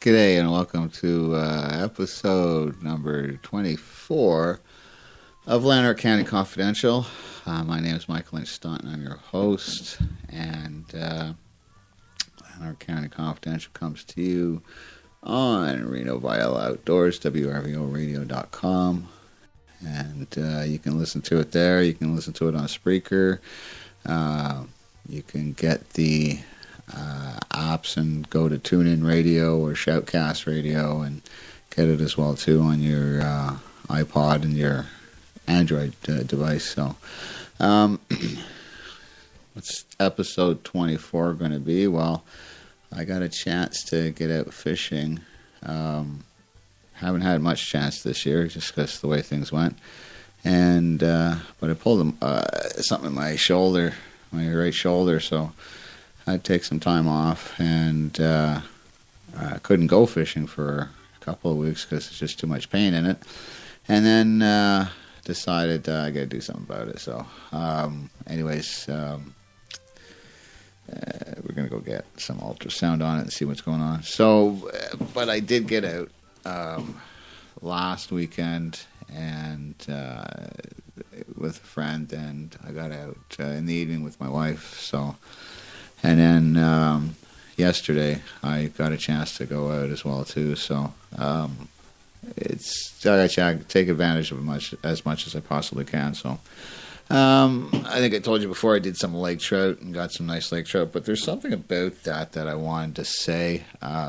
G'day and welcome to episode number 24 of Lanark County Confidential. My name is Michael Lynch Staunton. I'm your host, and Lanark County Confidential comes to you on Reno Vial Outdoors, WRVOradio.com, and you can listen to it there. You can listen to it on Spreaker. You can get the apps and go to TuneIn Radio or Shoutcast Radio and get it as well too on your iPod and your Android device. So what's episode 24 going to be? Well, I got a chance to get out fishing. Haven't had much chance this year just because the way things went, and but I pulled something in my shoulder, my right shoulder, so I'd take some time off, and I couldn't go fishing for a couple of weeks because it's just too much pain in it. And then decided I got to do something about it. So, anyways, we're going to go get some ultrasound on it and see what's going on. So, but I did get out last weekend and with a friend, and I got out in the evening with my wife. So. And then yesterday, I got a chance to go out as well too. So I take advantage of as much as I possibly can. So I think I told you before I did some lake trout and got some nice lake trout. But there's something about that I wanted to say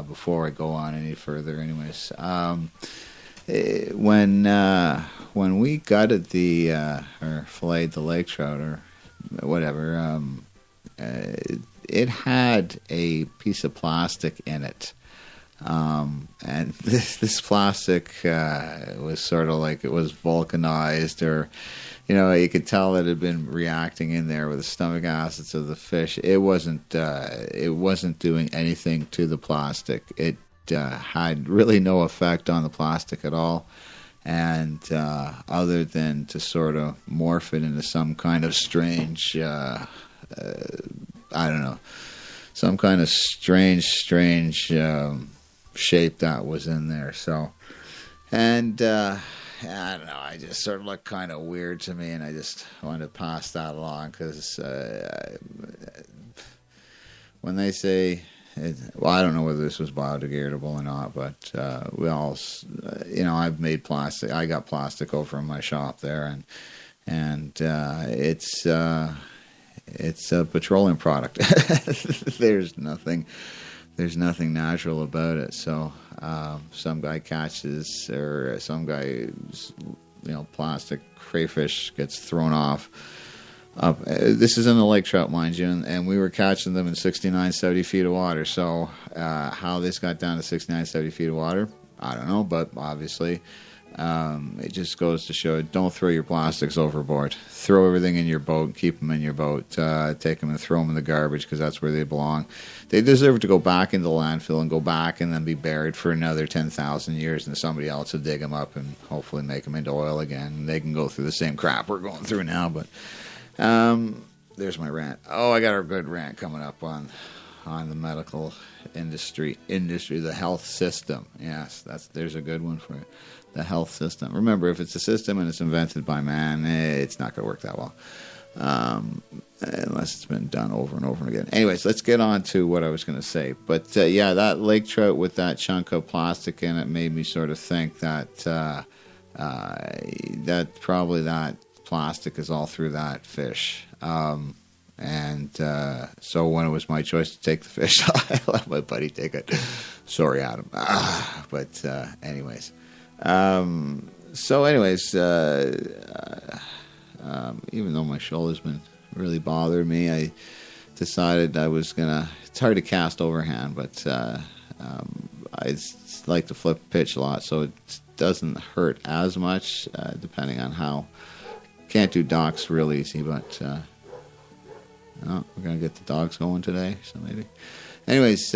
before I go on any further. Anyways, when we gutted or filleted the lake trout or whatever. It had a piece of plastic in it, and this plastic was sort of like it was vulcanized, or you could tell that it had been reacting in there with the stomach acids of the fish. It wasn't doing anything to the plastic. It had really no effect on the plastic at all, and other than to sort of morph it into some kind of strange. I don't know, some kind of strange shape that was in there. So, and I don't know, I just sort of looked kind of weird to me, and I just wanted to pass that along because when they say, I don't know whether this was biodegradable or not, but we all, I've made plastic. I got plastic over in my shop there, and it's a petroleum product. There's nothing natural about it. So some guy catches, or some guy's plastic crayfish gets thrown off. This is in the lake trout, mind you, and we were catching them in 69, 70 feet of water. So how this got down to 69, 70 feet of water, I don't know, but obviously it just goes to show, don't throw your plastics overboard. Throw everything in your boat, keep them in your boat, take them and throw them in the garbage because that's where they belong. They deserve to go back into the landfill and go back and then be buried for another 10,000 years, and somebody else will dig them up and hopefully make them into oil again. And they can go through the same crap we're going through now. But there's my rant. Oh, I got a good rant coming up on the medical industry, the health system. Yes, there's a good one for you. The health system. Remember, if it's a system and it's invented by man, it's not going to work that well. Unless it's been done over and over again. Anyways, let's get on to what I was going to say. But that lake trout with that chunk of plastic in it made me sort of think that that probably that plastic is all through that fish. And so when it was my choice to take the fish, I let my buddy take it. Sorry, Adam. But anyways. Even though my shoulder's been really bothering me, I decided I was gonna. It's hard to cast overhand, but I like to flip pitch a lot, so it doesn't hurt as much. Depending on how, can't do docks real easy, but we're gonna get the dogs going today, so maybe. Anyways,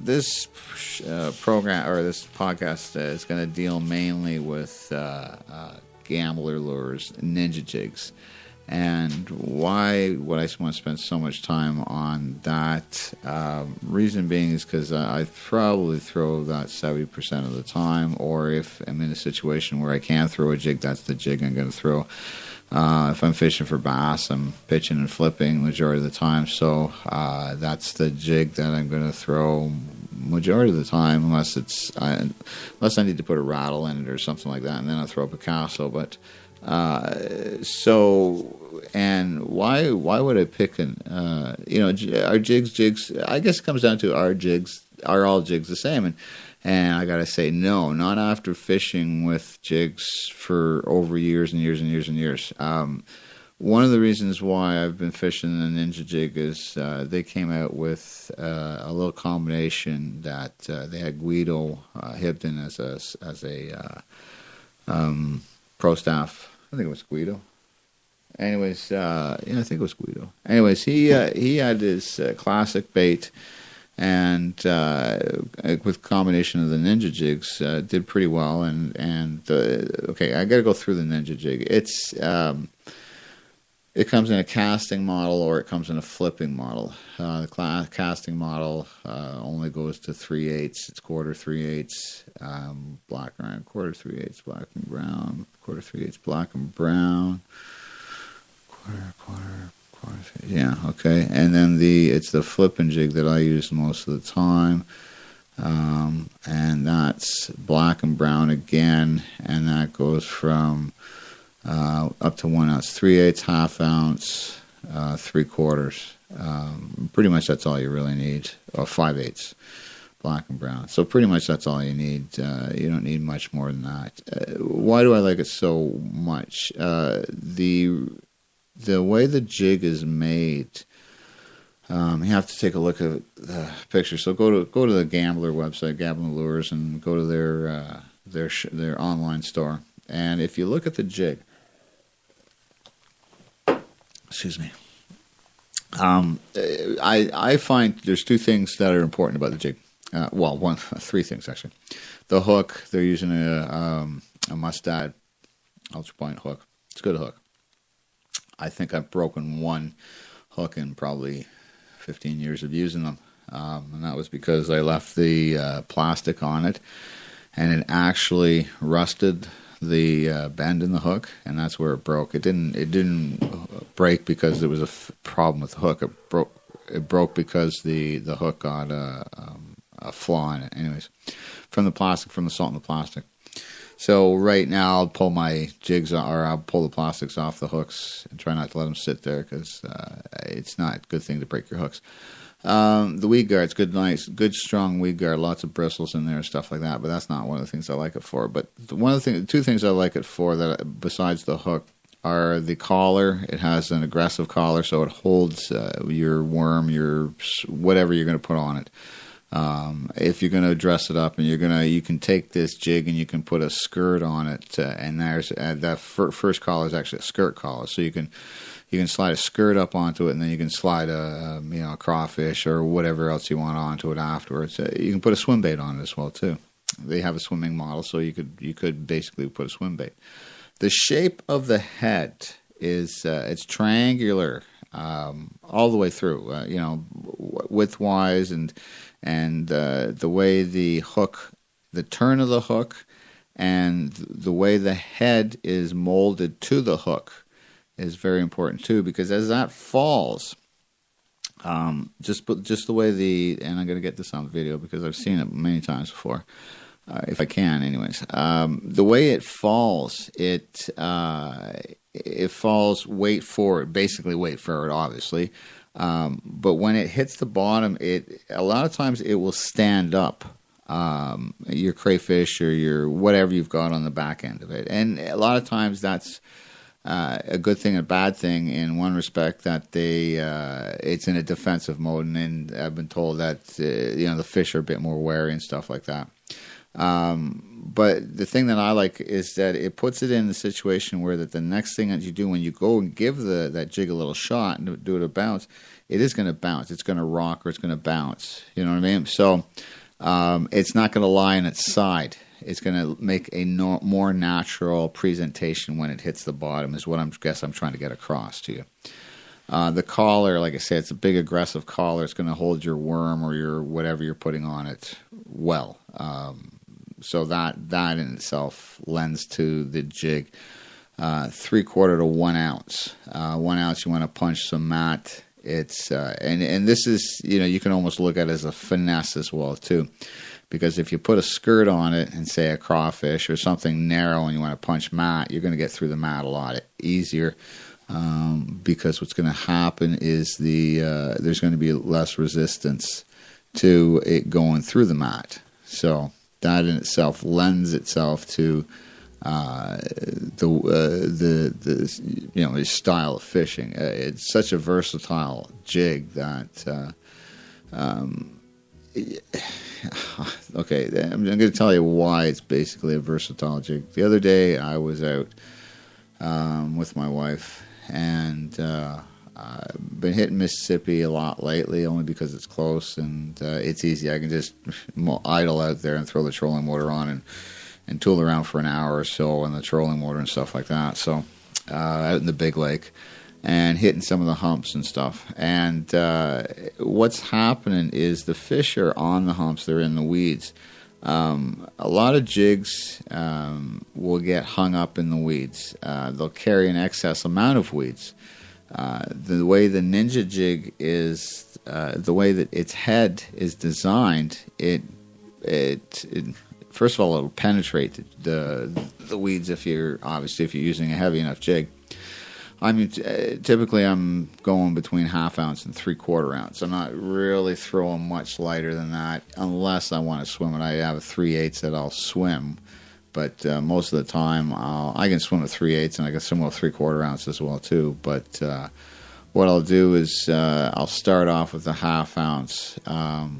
this program or this podcast is going to deal mainly with Gambler Lures NINJA Jigs, And why would I want to spend so much time on that? Reason being is because I probably throw that 70% of the time, or if I'm in a situation where I can throw a jig, that's the jig I'm going to throw. If I'm fishing for bass, I'm pitching and flipping majority of the time, so that's the jig that I'm going to throw majority of the time, unless I need to put a rattle in it or something like that, and then I'll throw a Picasso. But and why would I pick our jigs? I guess it comes down to are all jigs the same? And I gotta say, no, not after fishing with jigs for over years and years and years and years. One of the reasons why I've been fishing the Ninja jig is they came out with a little combination that they had Guido Hibden as a pro staff. I think it was Guido. Anyways, I think it was Guido. Anyways, he had his classic bait, and with combination of the Ninja jigs, did pretty well. Okay, I got to go through the Ninja jig. It comes in a casting model, or it comes in a flipping model. The casting model only goes to 3/8. It's quarter 3/8 black and quarter 3/8 black and brown, quarter 3/8 black and brown, quarter. Yeah, okay. And then it's the flipping jig that I use most of the time, and that's black and brown again, and that goes from up to 1 ounce, 3/8, half ounce, 3/4. Pretty much that's all you really need, or 5/8, black and brown. So pretty much that's all you need. You don't need much more than that. Why do I like it so much? The way the jig is made, you have to take a look at the picture. So go to the Gambler website, Gambler Lures, and go to their online store. And if you look at the jig, excuse me, I find there's two things that are important about the jig. Three things actually. The hook, they're using a Mustad ultra point hook. It's a good hook. I think I've broken one hook in probably 15 years of using them, and that was because I left the plastic on it, and it actually rusted the bend in the hook, and that's where it broke. It didn't break because there was a problem with the hook. It broke because the hook got a flaw in it. Anyways, from the salt in the plastic. So right now I'll pull my jigs, or I'll pull the plastics off the hooks and try not to let them sit there, because it's not a good thing to break your hooks. The weed guard's good strong weed guard, lots of bristles in there and stuff like that, but that's not one of the things I like it for. But two things I like it for, that besides the hook, are the collar. It has an aggressive collar, so it holds your worm, your whatever you're going to put on it. If you're going to dress it up, and you can take this jig and you can put a skirt on it, and there's that first collar is actually a skirt collar, so you can slide a skirt up onto it, and then you can slide a crawfish or whatever else you want onto it afterwards. You can put a swim bait on it as well too. They have a swimming model, so you could basically put a swim bait. The shape of the head is it's triangular all the way through, widthwise, and the way the hook, the turn of the hook, and the way the head is molded to the hook is very important too, because as that falls, just the way and I'm going to get this on video because I've seen it many times before, if I can, anyways. The way it falls, it falls weight forward, basically weight forward, obviously. But when it hits the bottom, a lot of times it will stand up, your crayfish or your whatever you've got on the back end of it. And a lot of times that's a good thing and a bad thing in one respect, that it's in a defensive mode, and I've been told that the fish are a bit more wary and stuff like that. But the thing that I like is that it puts it in the situation where that the next thing that you do when you go and give that jig a little shot and do it a bounce, it is going to bounce. It's going to rock, or it's going to bounce. You know what I mean? So it's not going to lie on its side. it's going to make a more natural presentation when it hits the bottom, is what I'm trying to get across to you. The collar, like I said, it's a big aggressive collar. It's going to hold your worm or your whatever you're putting on it well. So that in itself lends to the jig. 3/4 to 1 ounce. 1 ounce, you want to punch some mat. It's and this is, you can almost look at it as a finesse as well too, because if you put a skirt on it and say a crawfish or something narrow and you want to punch mat, you're going to get through the mat a lot easier. Because what's going to happen is there's going to be less resistance to it going through the mat. So that in itself lends itself to the style of fishing. It's such a versatile jig that okay, I'm going to tell you why it's basically a versatile jig. The other day I was out with my wife, and I've been hitting Mississippi a lot lately, only because it's close and it's easy. I can just idle out there and throw the trolling motor on and tool around for an hour or so on the trolling motor and stuff like that. So out in the big lake and hitting some of the humps and stuff. And what's happening is the fish are on the humps. They're in the weeds. A lot of jigs will get hung up in the weeds. They'll carry an excess amount of weeds. The way the Ninja jig is, the way that its head is designed, it first of all, it'll penetrate the weeds if you're using a heavy enough jig. I mean, typically I'm going between 1/2 ounce and 3/4 ounce. I'm not really throwing much lighter than that unless I want to swim it. I have a 3/8 that I'll swim, but most of the time I can swim with 3/8 and I can swim with 3/4 ounce as well too. But what I'll do is I'll start off with a 1/2 ounce. I'll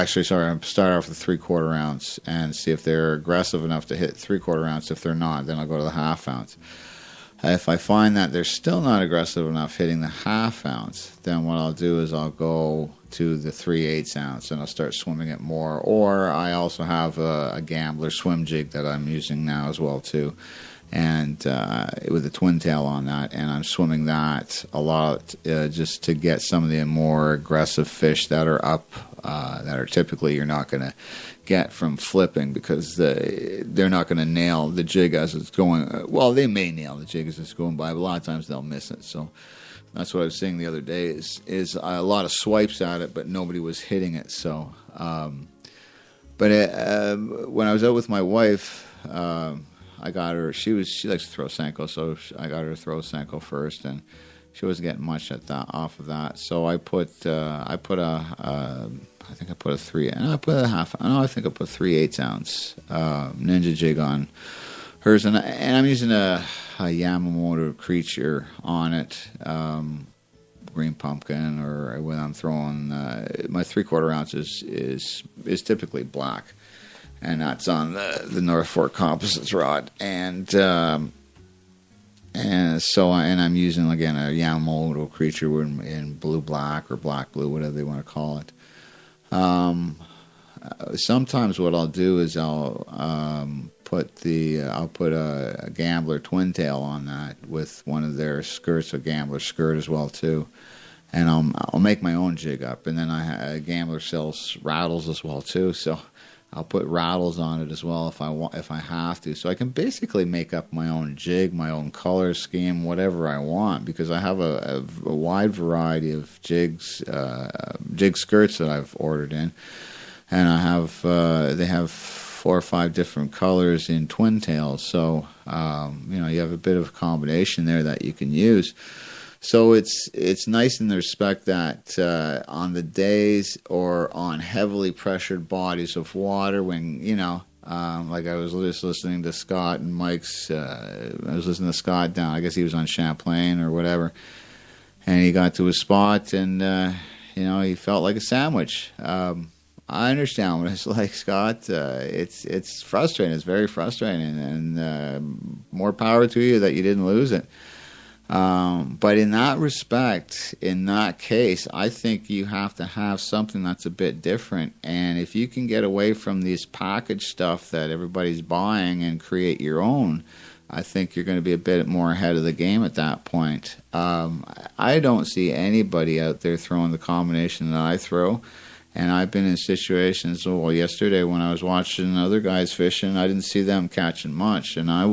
start off with 3/4 ounce and see if they're aggressive enough to hit 3/4 ounce. If they're not, then I'll go to the 1/2 ounce. If I find that they're still not aggressive enough hitting the 1/2 ounce, then what I'll do is I'll go to the 3/8 ounce and I'll start swimming it more. Or I also have a gambler swim jig that I'm using now as well too, and with a twin tail on that, and I'm swimming that a lot just to get some of the more aggressive fish that are up, that are typically you're not going to get from flipping, because they're not going to nail the jig as it's going. Well, they may nail the jig as it's going by, but a lot of times they'll miss it. So that's what I was saying the other day is a lot of swipes at it, but nobody was hitting it. So, when I was out with my wife, I got her. She likes to throw Senko, so I got her to throw Senko first, and she wasn't getting much off of that. So I put I think I put a 3/8 ounce Ninja jig on hers, and I'm using a Yamamoto Creature on it, green pumpkin, or when I'm throwing my 3/4 ounce is typically black, and that's on the North Fork Composites rod, and I'm using again a Yamamoto Creature in blue black or black blue, whatever they want to call it. Sometimes what I'll do is I'll put a Gambler twin tail on that with one of their skirts, a Gambler skirt as well too, and I'll make my own jig up, and then Gambler sells rattles as well too, so I'll put rattles on it as well if I have to. So I can basically make up my own jig, my own color scheme, whatever I want, because I have a wide variety of jigs, jig skirts that I've ordered in, and they have 4 or 5 different colors in twin tails. So you have a bit of a combination there that you can use. So it's nice in the respect that on the days or on heavily pressured bodies of water, when like I was just listening to Scott and Mike's. I was listening to Scott down. I guess he was on Champlain or whatever, and he got to his spot, and he felt like a sandwich. I understand what it's like, Scott. It's frustrating. It's very frustrating, and more power to you that you didn't lose it. But in that respect, in that case, I think you have to have something that's a bit different. And if you can get away from this packaged stuff that everybody's buying and create your own, I think you're going to be a bit more ahead of the game at that point. I don't see anybody out there throwing the combination that I throw. And I've been in situations, well, yesterday when I was watching other guys fishing, I didn't see them catching much. And I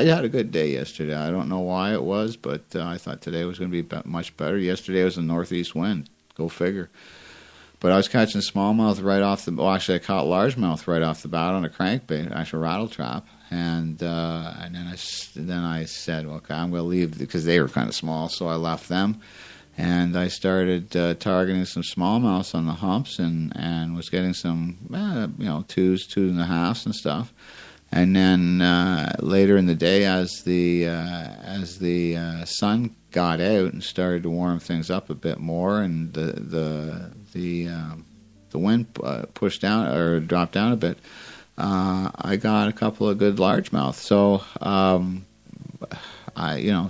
had a good day yesterday. I don't know why it was, but I thought today was going to be much better. Yesterday was a northeast wind. Go figure. But I was catching smallmouth right off the, well, actually I caught largemouth right off the bat on a crankbait, actually a rattle trap. And then I said, well, okay, I'm going to leave because they were kind of small, so I left them. And I started targeting some smallmouths on the humps and was getting some, 2s, 2.5s and stuff. And then later in the day, as the sun got out and started to warm things up a bit more, and the wind pushed down or dropped down a bit, I got a couple of good largemouth. So,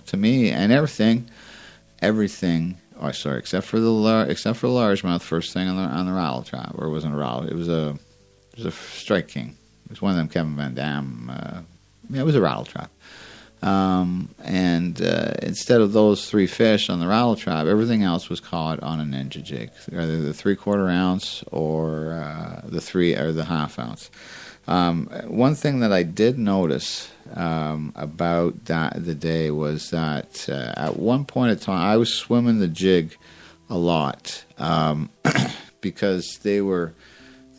to me, and everything. Oh, sorry, except for the largemouth. First thing on the rattle trap, or it wasn't a rattle. It was a Strike King. It was one of them Kevin Van Dam. It was a rattle trap. And instead of those 3 fish on the rattle trap, everything else was caught on a Ninja jig, either the 3/4 ounce or the 1/2 ounce. One thing that I did notice about the day was that at one point in time I was swimming the jig a lot because they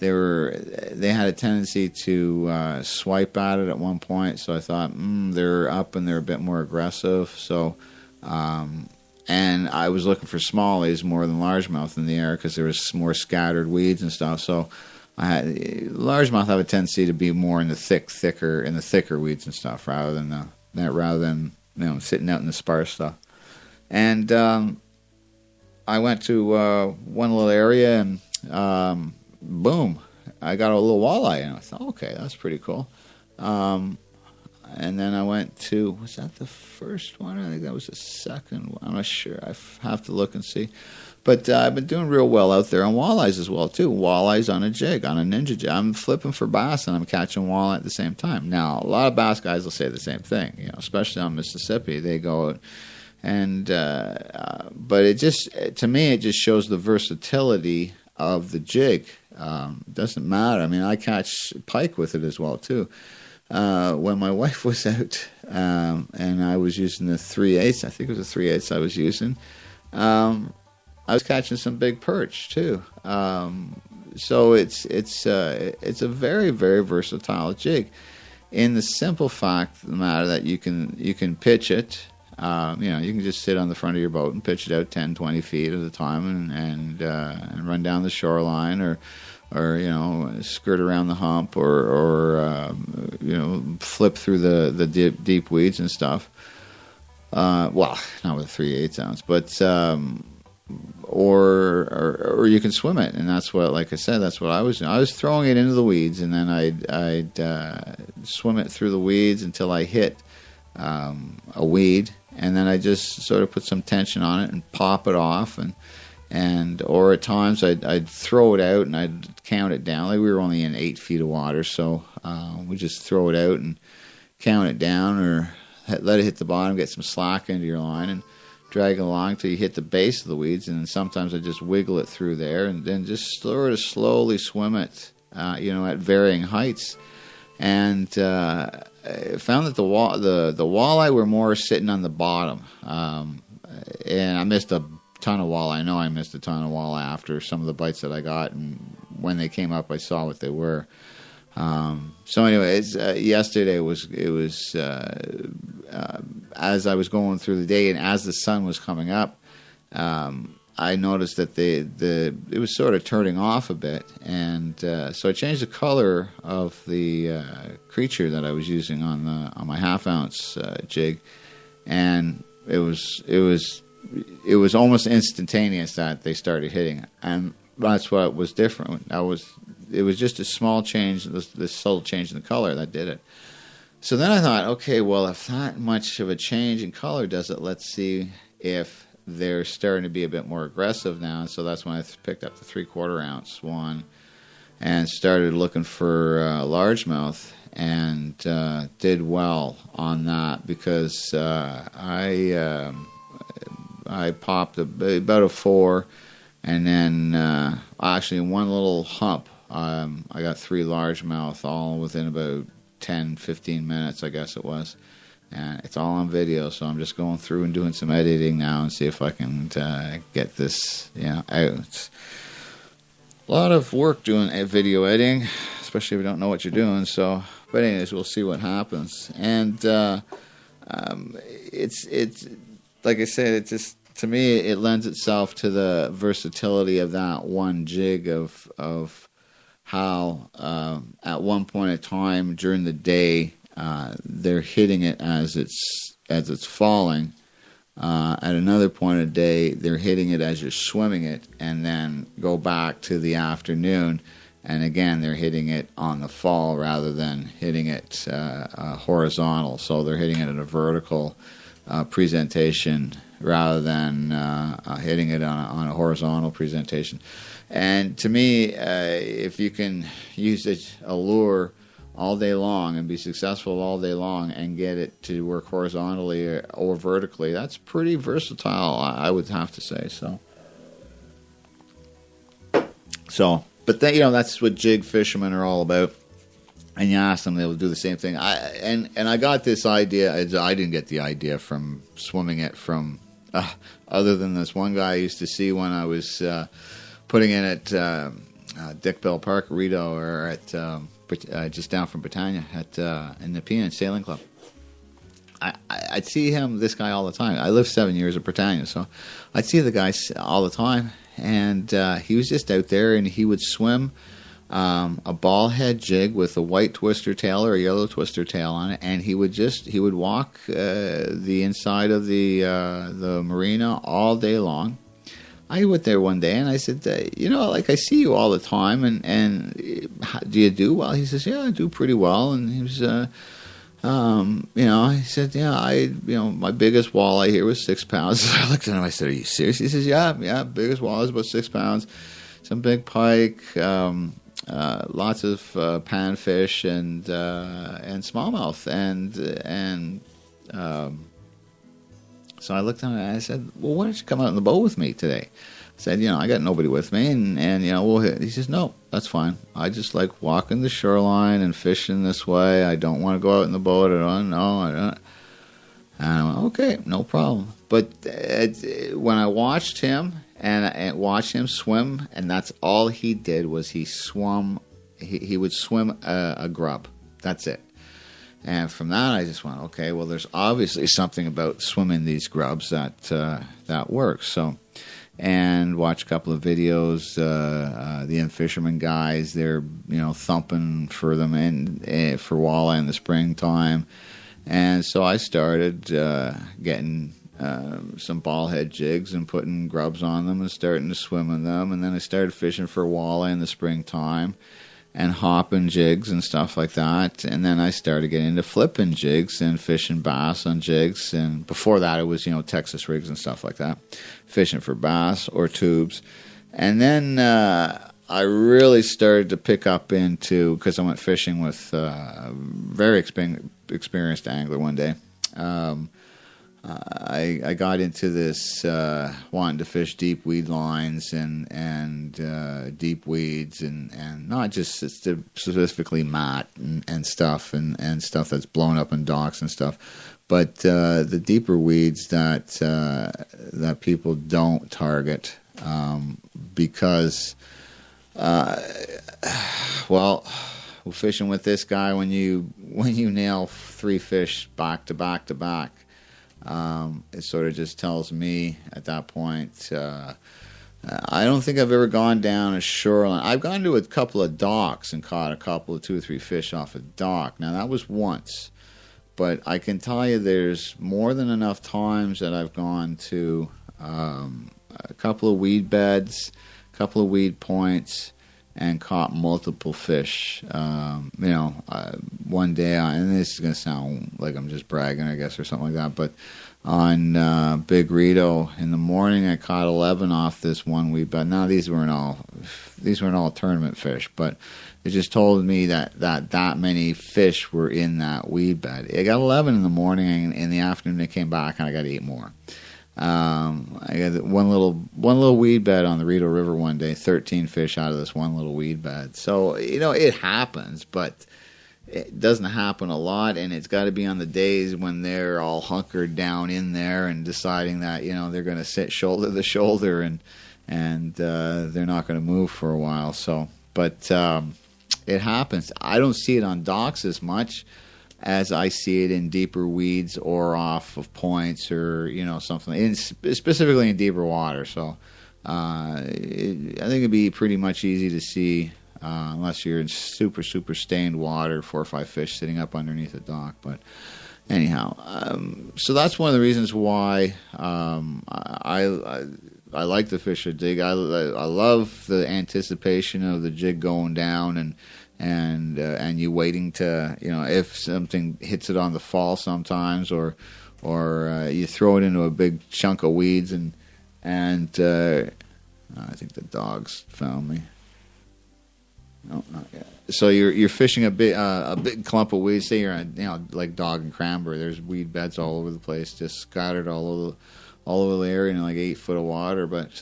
had a tendency to swipe at it at one point. So I thought they're up and they're a bit more aggressive. So and I was looking for smallies more than largemouth in the air because there was more scattered weeds and stuff. So largemouth have a tendency to be more in the thicker weeds and stuff rather than sitting out in the sparse stuff. And I went to one little area and boom, I got a little walleye, and I thought, okay, that's pretty cool. And then I went to, was that the first one? I think that was the second one. I'm not sure. I have to look and see. But I've been doing real well out there on walleyes as well, too. Walleyes on a jig, on a Ninja jig. I'm flipping for bass, and I'm catching walleye at the same time. Now, a lot of bass guys will say the same thing, especially on Mississippi. They go and, but it just, to me, it just shows the versatility of the jig. It doesn't matter. I mean, I catch pike with it as well, too. When my wife was out, and I was using the 3/8, I think it was the 3/8 I was using, I was catching some big perch too. So it's a very, very versatile jig, in the simple fact of the matter that you can pitch it. You can just sit on the front of your boat and pitch it out 10, 20 feet at a time and run down the shoreline or skirt around the hump or flip through the deep weeds and stuff. Well, not with a 3/8 ounce, but or you can swim it, and that's what, like I said, that's what I was doing. I was throwing it into the weeds, and then I'd swim it through the weeds until I hit a weed, and then I just sort of put some tension on it and pop it off, or at times I'd throw it out and I'd count it down. Like we were only in 8 feet of water, so we just throw it out and count it down, or let it hit the bottom, get some slack into your line, and drag it along till you hit the base of the weeds. And then sometimes I just wiggle it through there, and then just sort of slowly swim it, at varying heights. And I found that the walleye were more sitting on the bottom, and I missed a ton of walleye. I know I missed a ton of walleye after some of the bites that I got, and when they came up, I saw what they were. So anyways, yesterday it was as I was going through the day and as the sun was coming up, I noticed that it was sort of turning off a bit, and so I changed the color of the creature that I was using on my 1/2 ounce jig, and it was almost instantaneous that they started hitting it, and that's what was different. It was just a small change, this subtle change in the color that did it. So then I thought, okay, well, if that much of a change in color does it, let's see if they're starting to be a bit more aggressive now. And so that's when I picked up the 3/4 ounce one and started looking for largemouth, and did well on that because I popped about a 4, and then actually in one little hump I got 3 largemouth all within about 10-15 minutes, I guess it was. And it's all on video, so I'm just going through and doing some editing now and see if I can get this out. It's a lot of work doing video editing, especially if you don't know what you're doing. So, but anyways, we'll see what happens. And it's like I said, it just, to me, it lends itself to the versatility of that one jig of how at one point in time during the day they're hitting it as it's falling. At another point of the day, they're hitting it as you're swimming it, and then go back to the afternoon, and again they're hitting it on the fall rather than hitting it horizontal. So they're hitting it at a vertical presentation rather than hitting it on a horizontal presentation. And to me, if you can use a lure all day long and be successful all day long and get it to work horizontally or vertically, that's pretty versatile, I would have to say. So, but then, that's what jig fishermen are all about. And you ask them, they'll do the same thing. I got this idea. I didn't get the idea from swimming it from other than this one guy I used to see when I was putting in at Dick Bell Park, Rito, or at just down from Britannia in the Nepean Sailing Club. I'd see this guy all the time. I lived 7 years at Britannia, so I'd see the guy all the time, and he was just out there, and he would swim a ball head jig with a white twister tail or a yellow twister tail on it, and he would walk the inside of the marina all day long. I went there one day and I said, I see you all the time, and do you do well? He says, yeah, I do pretty well. And he was, he said, my biggest walleye here was 6 pounds. I looked at him, I said, are you serious? He says, yeah, biggest walleye is about 6 pounds. Some big pike, lots of panfish and smallmouth, and so I looked at him and I said, well, why don't you come out on the boat with me today? I said, I got nobody with me, and we'll hit. He says, no, that's fine. I just like walking the shoreline and fishing this way. I don't want to go out in the boat. I don't. And I went, okay, no problem. But when I watched him and watched him swim, and that's all he did was he swam. He would swim a grub. That's it. And from that, I just went, okay, well, there's obviously something about swimming these grubs that works. So, and watch a couple of videos. The In Fisherman guys, they're thumping for them for walleye in the springtime. And so I started getting some ball head jigs and putting grubs on them and starting to swim in them. And then I started fishing for walleye in the springtime and hopping jigs and stuff like that. And then I started getting into flipping jigs and fishing bass on jigs. And before that, it was, Texas rigs and stuff like that, fishing for bass or tubes. And then I really started to pick up into, because I went fishing with a very experienced angler one day. I got into this wanting to fish deep weed lines and deep weeds and not just specifically mat and stuff and stuff that's blown up in docks and stuff, but the deeper weeds that people don't target because fishing with this guy, when you nail 3 fish back to back to back. It sort of just tells me at that point, I don't think I've ever gone down a shoreline. I've gone to a couple of docks and caught a couple of 2 or 3 fish off a dock. Now, that was once. But I can tell you there's more than enough times that I've gone to a couple of weed beds, a couple of weed points, and caught multiple fish. One day, and this is going to sound like I'm just bragging, I guess, or something like that, but on Big Rito in the morning, I caught 11 off this one weed bed. Now these weren't all tournament fish, but it just told me that many fish were in that weed bed. I got 11 in the morning, and in the afternoon they came back, and I got 8 more. I got one little weed bed on the Rito River one day, 13 fish out of this one little weed bed. So, it happens, but it doesn't happen a lot, and it's got to be on the days when they're all hunkered down in there and deciding that, they're going to sit shoulder to shoulder and they're not going to move for a while. So, but it happens. I don't see it on docks as much as I see it in deeper weeds or off of points or, something, specifically in deeper water. So I think it'd be pretty much easy to see unless you're in super, super stained water, 4 or 5 fish sitting up underneath a dock. But anyhow, so that's one of the reasons why I like the fish at Jig. I love the anticipation of the jig going down and you waiting to, if something hits it on the fall sometimes, or you throw it into a big chunk of weeds and I think the dogs found me. No, not yet. So you're fishing a big clump of weeds. Say you're on, like Dog and Cranberry. There's weed beds all over the place, just scattered all over the area in like 8 foot of water. But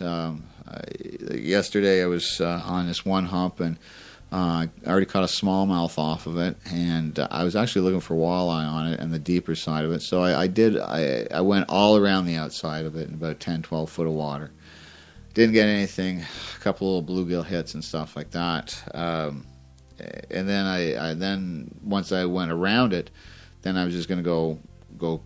yesterday I was on this one hump, and I already caught a smallmouth off of it, and I was actually looking for walleye on it and the deeper side of it. So I went all around the outside of it in about 10, 12 foot of water. Didn't get anything, a couple little bluegill hits and stuff like that. And then I once I went around it, then I was just going to go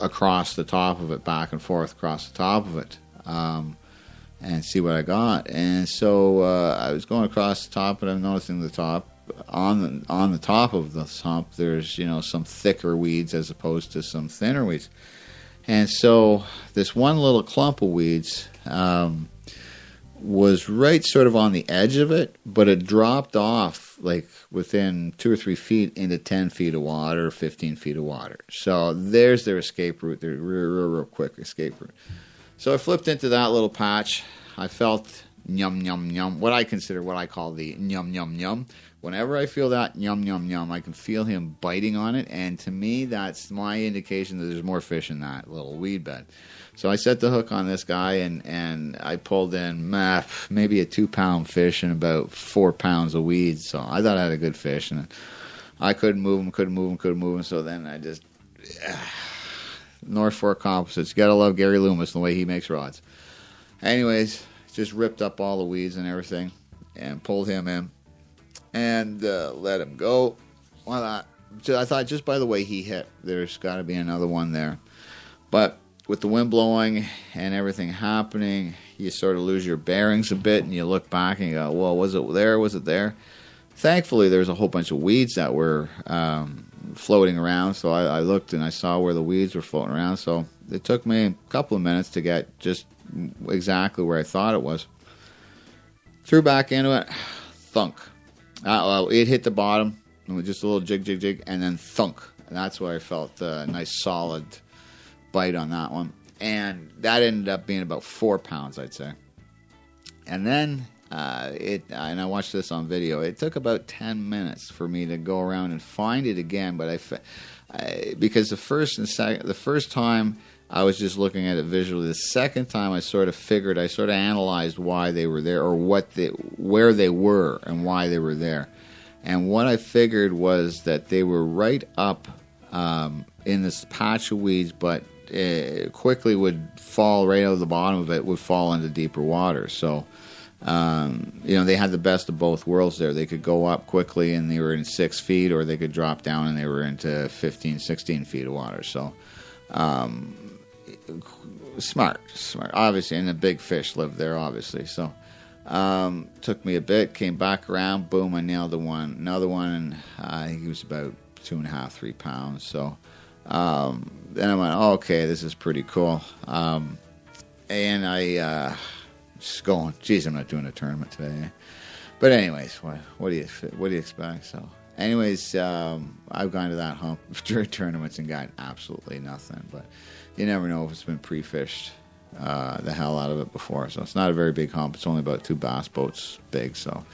across the top of it, back and forth across the top of it, and see what I got. And so I was going across the top, and I'm noticing the top on the top of the hump, there's some thicker weeds as opposed to some thinner weeds. And so this one little clump of weeds was right sort of on the edge of it, but it dropped off like within 2 or 3 feet into 10 feet of water, 15 feet of water. So there's their escape route, their real quick escape route. So I flipped into that little patch. I felt yum, yum, yum, what I call the yum, yum, yum. Whenever I feel that yum, yum, yum, I can feel him biting on it, and to me, that's my indication that there's more fish in that little weed bed. So I set the hook on this guy, and I pulled in maybe a 2-pound fish and about 4 pounds of weeds. So I thought I had a good fish, and I couldn't move him. So then I just North Fork Composites. You gotta love Gary Loomis the way he makes rods. Anyways, just ripped up all the weeds and everything, and pulled him in. And let him go. Well, I thought just by the way he hit, there's got to be another one there. But with the wind blowing and everything happening, you sort of lose your bearings a bit, and you look back and you go, well, was it there? Was it there? Thankfully, there's a whole bunch of weeds that were floating around. So I looked and I saw where the weeds were floating around. So it took me a couple of minutes to get just exactly where I thought it was. Threw back into it. Thunk. It hit the bottom, with just a little jig, and then thunk. And that's where I felt a nice solid bite on that one. And that ended up being about 4 pounds, I'd say. And then, and I watched this on video, it took about 10 minutes for me to go around and find it again. But because the first time I was just looking at it visually. The second time I sort of analyzed why they were there, or where they were and why they were there. And what I figured was that they were right up in this patch of weeds, but quickly would fall right out of the bottom of it, would fall into deeper water. So, they had the best of both worlds there. They could go up quickly and they were in 6 feet, or they could drop down and they were into 15, 16 feet of water. So, smart, obviously, and the big fish lived there, obviously. So, took me a bit, came back around, boom, I nailed another one, and I think he was about 2.5, 3 pounds. So, then I went, okay, this is pretty cool. And I just going, geez, I'm not doing a tournament today. But anyways, what do you expect? So anyways, I've gone to that hump during tournaments and gotten absolutely nothing. But you never know if it's been pre-fished the hell out of it before. So it's not a very big hump. It's only about 2 bass boats big, so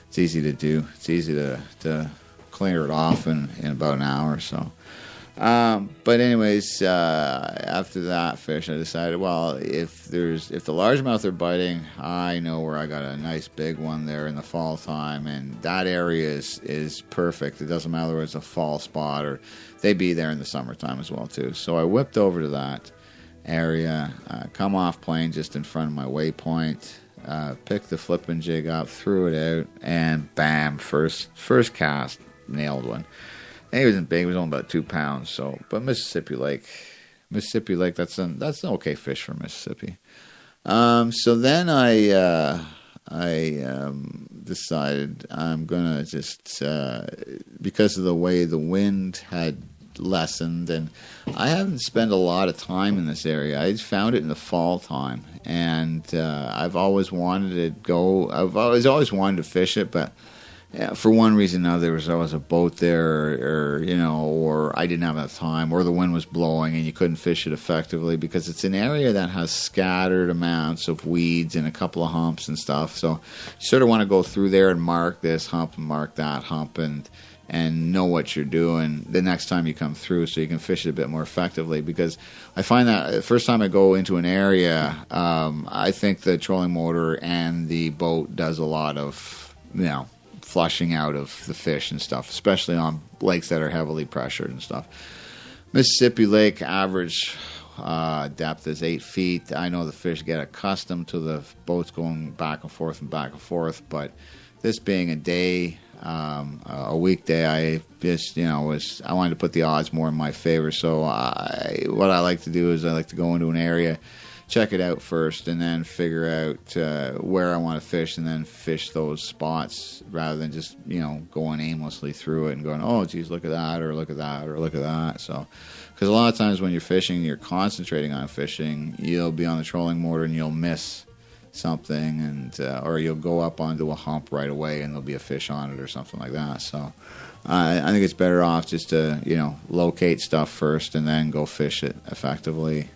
it's easy to do. It's easy to clear it off in about an hour or so. But anyways, after that fish, I decided, well, if the largemouth are biting, I know where I got a nice big one there in the fall time, and that area is perfect. It doesn't matter whether it's a fall spot or they be there in the summertime as well too. So I whipped over to that area, come off plane just in front of my waypoint, picked the flipping jig up, threw it out, and bam, first cast, nailed one. And he wasn't big; he was only about 2 pounds. So, but Mississippi Lake, that's an okay fish for Mississippi. So then I decided I'm gonna just because of the way the wind had lessened, and I haven't spent a lot of time in this area. I found it in the fall time, and I've always wanted to go. I've always wanted to fish it, but for one reason or another, there was always a boat there, or I didn't have enough time, or the wind was blowing and you couldn't fish it effectively because it's an area that has scattered amounts of weeds and a couple of humps and stuff. So you sort of want to go through there and mark this hump and mark that hump and know what you're doing the next time you come through so you can fish it a bit more effectively. Because I find that the first time I go into an area, I think the trolling motor and the boat does a lot of, flushing out of the fish and stuff, especially on lakes that are heavily pressured and stuff. Mississippi Lake average depth is 8 feet. I know the fish get accustomed to the boats going back and forth, but this being a day, a weekday, I just, I wanted to put the odds more in my favor. So what I like to do is I like to go into an area, check it out first, and then figure out where I want to fish, and then fish those spots rather than just going aimlessly through it and going, oh geez, look at that, or look at that, or look at that. So because a lot of times when you're fishing, you're concentrating on fishing, you'll be on the trolling motor and you'll miss something, and or you'll go up onto a hump right away and there'll be a fish on it or something like that. So I think it's better off just to locate stuff first and then go fish it effectively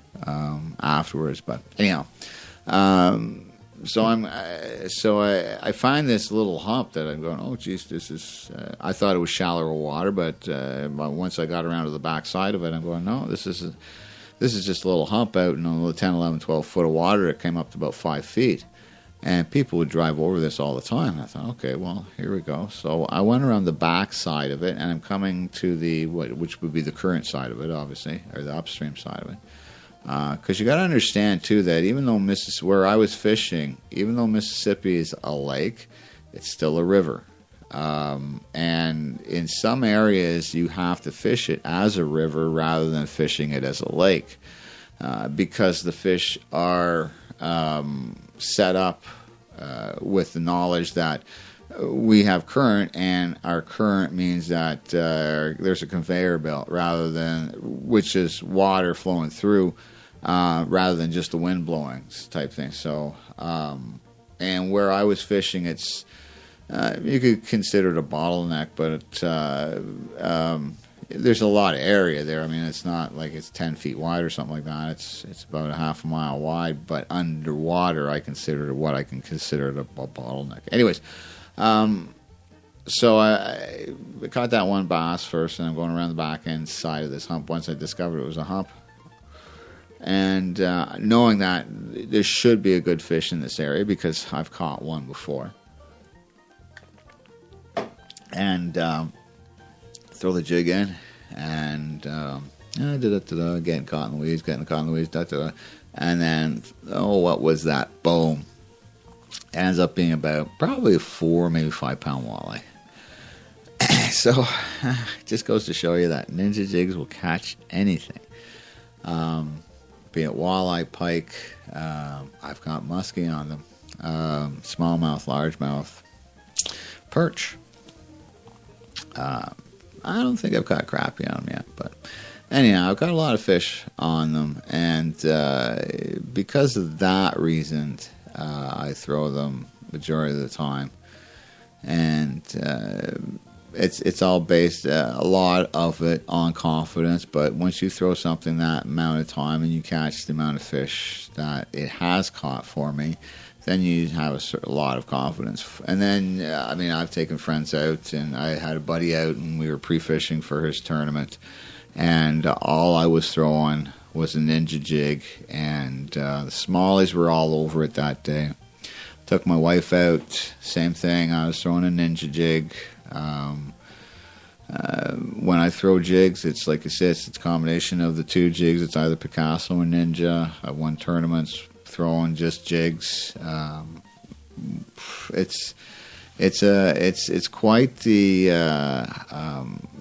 afterwards. But anyhow, so I find this little hump that I'm going, oh geez, this is I thought it was shallower water, but once I got around to the back side of it, I'm going, no, this is just a little hump out in a 10, 11, 12 foot of water. It came up to about 5 feet. And people would drive over this all the time. And I thought, okay, well, here we go. So I went around the back side of it, and I'm coming to which would be the current side of it, obviously, or the upstream side of it. Because you got to understand, too, that even though where I was fishing, even though Mississippi is a lake, it's still a river. And in some areas, you have to fish it as a river rather than fishing it as a lake. Because the fish are set up with the knowledge that we have current, and our current means that there's a conveyor belt which is water flowing through rather than just the wind blowing type thing. So, and where I was fishing, it's you could consider it a bottleneck, but there's a lot of area there. I mean, it's not like it's 10 feet wide or something like that. It's about a half a mile wide, but underwater, I consider what I can consider a bottleneck. Anyways, so I caught that one bass first, and I'm going around the back end side of this hump once I discovered it was a hump. And knowing that there should be a good fish in this area because I've caught one before. And throw the jig in, and getting caught in the weeds, and then, what was that? Boom. Ends up being about probably a 4, maybe 5 pound walleye. So, it just goes to show you that Ninja jigs will catch anything. Be it walleye, pike, I've got muskie on them, smallmouth, largemouth, perch. I don't think I've got crappie on them yet, but anyhow, I've got a lot of fish on them, and because of that reason, I throw them majority of the time. and it's all based, a lot of it, on confidence. But once you throw something that amount of time and you catch the amount of fish that it has caught for me, then you have a lot of confidence. And then, I've taken friends out, and I had a buddy out, and we were pre-fishing for his tournament, and all I was throwing was a Ninja jig, and the smallies were all over it that day. Took my wife out, same thing, I was throwing a Ninja jig. When I throw jigs, it's like I said, it's a combination of the two jigs. It's either Picasso or Ninja. I've won tournaments throwing just jigs. It's quite the.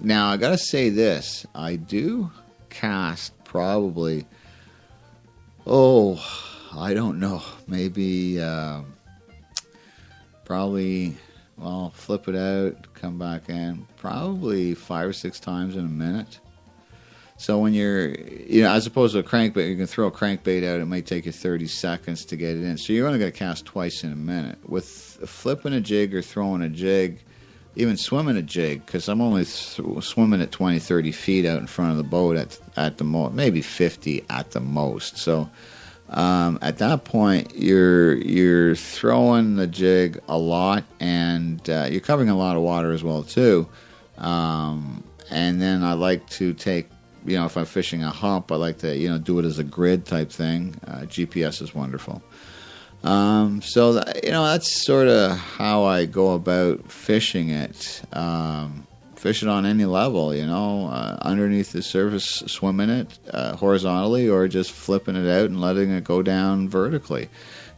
Now I gotta say this: I do cast probably. I don't know. Maybe probably. Well, flip it out, come back in, probably 5 or 6 times in a minute. So when you're, as opposed to a crankbait, you can throw a crankbait out, it might take you 30 seconds to get it in. So you're only going to cast twice in a minute. With flipping a jig or throwing a jig, even swimming a jig, because I'm only swimming at 20, 30 feet out in front of the boat at the most, maybe 50 at the most. So at that point, you're throwing the jig a lot, and you're covering a lot of water as well too. And then I like to take, if I'm fishing a hump, I like to do it as a grid type thing. GPS is wonderful. So that's sort of how I go about fishing it. Fish it on any level, underneath the surface, swimming it horizontally, or just flipping it out and letting it go down vertically.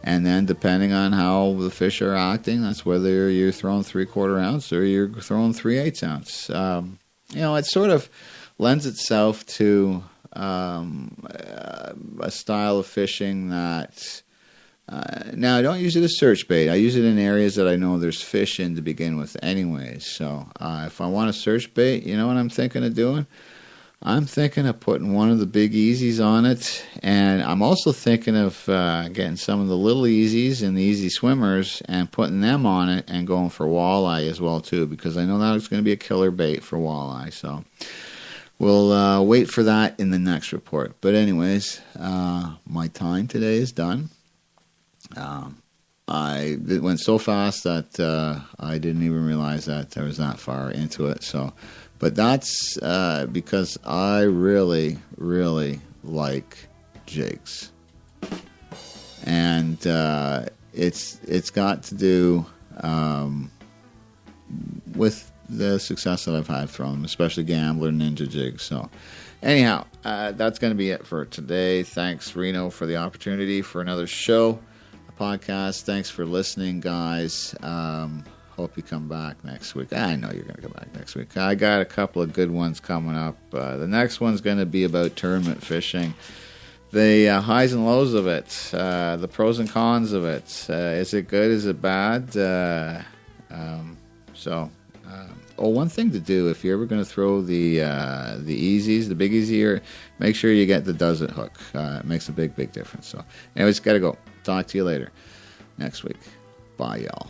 And then depending on how the fish are acting, that's whether you're throwing 3/4 ounce or you're throwing 3/8 ounce. It sort of lends itself to a style of fishing that... now, I don't use it as search bait. I use it in areas that I know there's fish in to begin with anyways. So if I want a search bait, you know what I'm thinking of doing? I'm thinking of putting one of the big easies on it. And I'm also thinking of getting some of the little easies and the easy swimmers and putting them on it and going for walleye as well too, because I know that's going to be a killer bait for walleye. So we'll wait for that in the next report. But anyways, my time today is done. It went so fast that I didn't even realize that I was that far into it. So, but that's because I really, really like jigs, and it's got to do with the success that I've had from them, especially Gambler Ninja jigs. So, anyhow, that's going to be it for today. Thanks, Reno, for the opportunity for another show. Podcast. Thanks for listening, guys. Hope you come back next week. I know you're going to come back next week. I got a couple of good ones coming up. The next one's going to be about tournament fishing. The highs and lows of it. The pros and cons of it. Is it good? Is it bad? One thing to do if you're ever going to throw the easies, the big easier, make sure you get the does it hook. It makes a big, big difference. So anyways, got to go. Talk to you later next week. Bye, y'all.